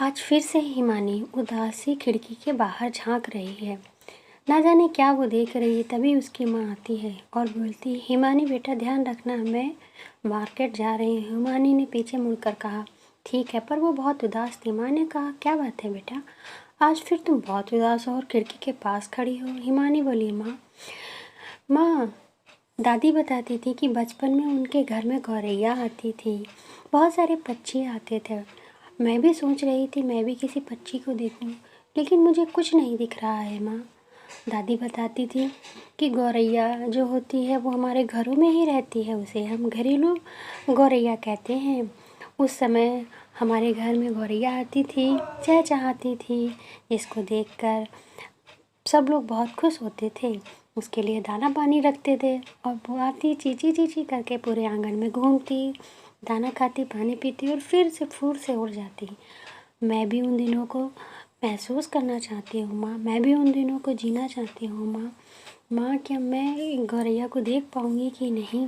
आज फिर से हिमानी उदासी खिड़की के बाहर झांक रही है। ना जाने क्या वो देख रही है। तभी उसकी माँ आती है और बोलती, हिमानी बेटा ध्यान रखना, मैं मार्केट जा रही हूँ। हिमानी ने पीछे मुड़कर कहा, ठीक है, पर वो बहुत उदास थी। माँ ने कहा, क्या बात है बेटा, आज फिर तुम बहुत उदास हो और खिड़की के पास खड़ी हो। हिमानी बोली, माँ, दादी बताती थी कि बचपन में उनके घर में गौरैया आती थी, बहुत सारे पक्षी आते थे। मैं भी सोच रही थी मैं भी किसी पक्षी को देखूं, लेकिन मुझे कुछ नहीं दिख रहा है। माँ, दादी बताती थी कि गौरैया जो होती है वो हमारे घरों में ही रहती है, उसे हम घरेलू गौरैया कहते हैं। उस समय हमारे घर में गौरैया आती थी, चहचहाती थी, जिसको देखकर सब लोग बहुत खुश होते थे। उसके लिए दाना पानी रखते थे और वो आती चींची चींची करके पूरे आंगन में घूमती, दाना खाती, पानी पीती और फिर से फूर से उड़ जाती। मैं भी उन दिनों को महसूस करना चाहती हूँ माँ, मैं भी उन दिनों को जीना चाहती हूँ माँ। माँ, क्या मैं गौरैया को देख पाऊँगी कि नहीं?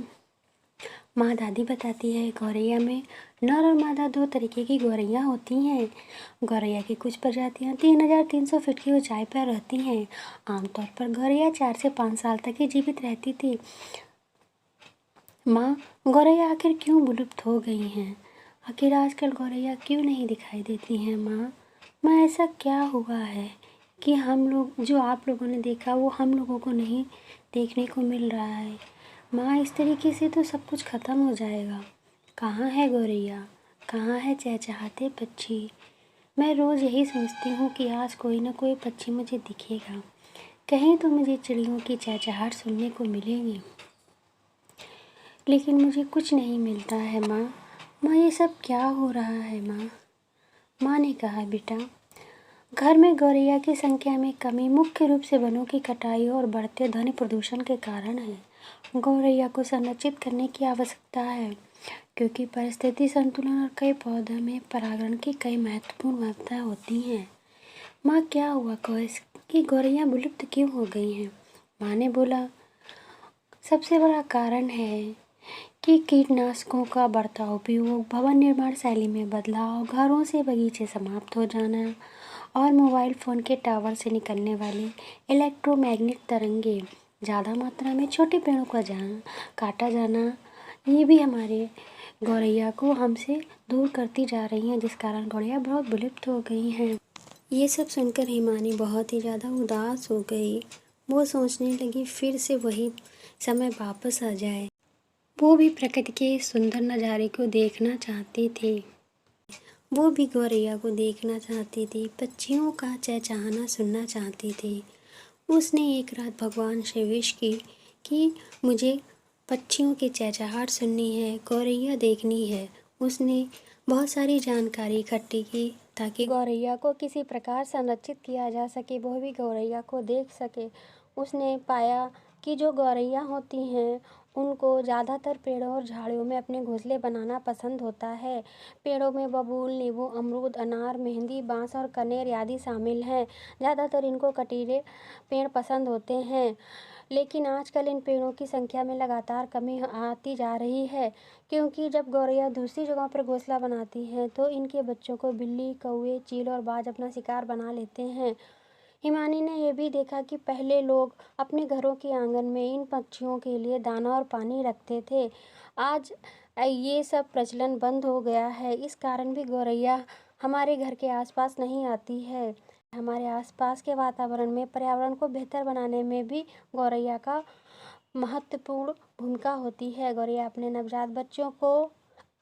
माँ, दादी बताती है गौरैया में नर और मादा दो तरीके की गौरैया होती हैं। गौरैया की कुछ प्रजातियाँ 3300 फीट की ऊंचाई पर रहती हैं। आमतौर पर गौरैया 4 से 5 साल तक ही जीवित रहती थी। माँ, गौरैया आखिर क्यों विलुप्त हो गई हैं? आखिर आजकल गौरैया क्यों नहीं दिखाई देती हैं माँ? माँ, ऐसा क्या हुआ है कि हम लोग, जो आप लोगों ने देखा वो हम लोगों को नहीं देखने को मिल रहा है? माँ, इस तरीके से तो सब कुछ ख़त्म हो जाएगा। कहाँ है गौरैया? कहाँ है चहचहाते पक्षी? मैं रोज़ यही सोचती हूँ कि आज कोई ना कोई पक्षी मुझे दिखेगा, कहीं तो मुझे चिड़ियों की चहचहाट सुनने को मिलेगी, लेकिन मुझे कुछ नहीं मिलता है माँ। माँ, ये सब क्या हो रहा है माँ? माँ ने कहा, बेटा, घर में गौरैया की संख्या में कमी मुख्य रूप से वनों की कटाई और बढ़ते ध्वनि प्रदूषण के कारण है। गौरैया को संरक्षित करने की आवश्यकता है, क्योंकि परिस्थिति संतुलन और कई पौधों में परागण की कई महत्वपूर्ण भूमिकाएं होती हैं। माँ, क्या हुआ कि गौरैया विलुप्त क्यों हो गई हैं? माँ ने बोला, सबसे बड़ा कारण है कि कीटनाशकों का बढ़ता उपयोग, भवन निर्माण शैली में बदलाव, घरों से बगीचे समाप्त हो जाना और मोबाइल फ़ोन के टावर से निकलने वाली इलेक्ट्रोमैग्नेटिक तरंगे ज़्यादा मात्रा में छोटे पेड़ों का काटा जाना, ये भी हमारे गौरैया को हमसे दूर करती जा रही हैं, जिस कारण गौरैया बहुत विलुप्त हो गई हैं। ये सब सुनकर हिमानी बहुत ही ज़्यादा उदास हो गई। वो सोचने लगी फिर से वही समय वापस आ जाए। वो भी प्रकृति के सुंदर नज़ारे को देखना चाहती थी। वो भी गौरैया को देखना चाहती थी, पक्षियों का चहचहाना सुनना चाहती थी। उसने एक रात भगवान से विश की कि मुझे पक्षियों की चहचहाट सुननी है, गौरैया देखनी है। उसने बहुत सारी जानकारी इकट्ठी की ताकि गौरैया को किसी प्रकार संरक्षित किया जा सके, वह भी गौरैया को देख सके। उसने पाया कि जो गौरैया होती हैं उनको ज़्यादातर पेड़ों और झाड़ियों में अपने घोंसले बनाना पसंद होता है। पेड़ों में बबूल, नींबू, अमरूद, अनार, मेहंदी, बांस और कनेर आदि शामिल हैं। ज़्यादातर इनको कटीले पेड़ पसंद होते हैं, लेकिन आजकल इन पेड़ों की संख्या में लगातार कमी आती जा रही है, क्योंकि जब गौरैया दूसरी जगहों पर घोंसला बनाती हैं तो इनके बच्चों को बिल्ली, कौवे, चील और बाज अपना शिकार बना लेते हैं। हिमानी ने यह भी देखा कि पहले लोग अपने घरों के आंगन में इन पक्षियों के लिए दाना और पानी रखते थे। आज ये सब प्रचलन बंद हो गया है। इस कारण भी गौरैया हमारे घर के आसपास नहीं आती है। हमारे आसपास के वातावरण में पर्यावरण को बेहतर बनाने में भी गौरैया का महत्वपूर्ण भूमिका होती है। गौरैया अपने नवजात बच्चों को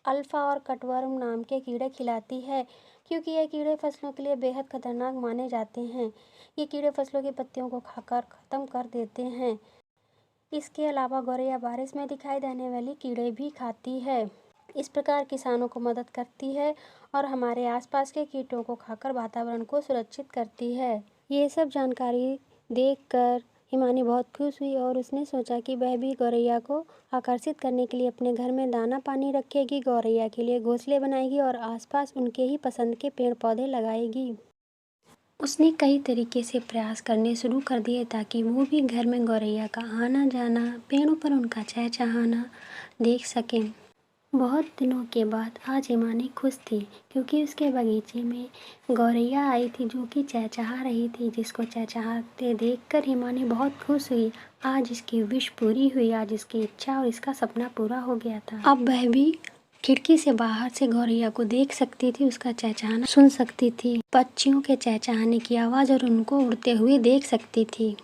अल्फा और कटवर्म नाम के कीड़े खिलाती है, क्योंकि ये कीड़े फसलों के लिए बेहद खतरनाक माने जाते हैं। ये कीड़े फसलों की पत्तियों को खाकर ख़त्म कर देते हैं। इसके अलावा गौरैया बारिश में दिखाई देने वाली कीड़े भी खाती है। इस प्रकार किसानों को मदद करती है और हमारे आसपास के कीटों को खाकर वातावरण को सुरक्षित करती है। ये सब जानकारी देखकर हिमानी बहुत खुश हुई और उसने सोचा कि वह भी गौरैया को आकर्षित करने के लिए अपने घर में दाना पानी रखेगी, गौरैया के लिए घोंसले बनाएगी और आसपास उनके ही पसंद के पेड़ पौधे लगाएगी। उसने कई तरीके से प्रयास करने शुरू कर दिए ताकि वो भी घर में गौरैया का आना जाना, पेड़ों पर उनका चहचहाना देख सकें। बहुत दिनों के बाद आज हिमानी खुश थी क्योंकि उसके बगीचे में गौरैया आई थी जो कि चहचहा रही थी। जिसको चहचहाते देखकर हिमानी बहुत खुश हुई। आज इसकी विश पूरी हुई, आज इसकी इच्छा और इसका सपना पूरा हो गया था। अब वह भी खिड़की से बाहर से गौरैया को देख सकती थी, उसका चहचहाना सुन सकती थी, पक्षियों के चहचहाने की आवाज़ और उनको उड़ते हुए देख सकती थी।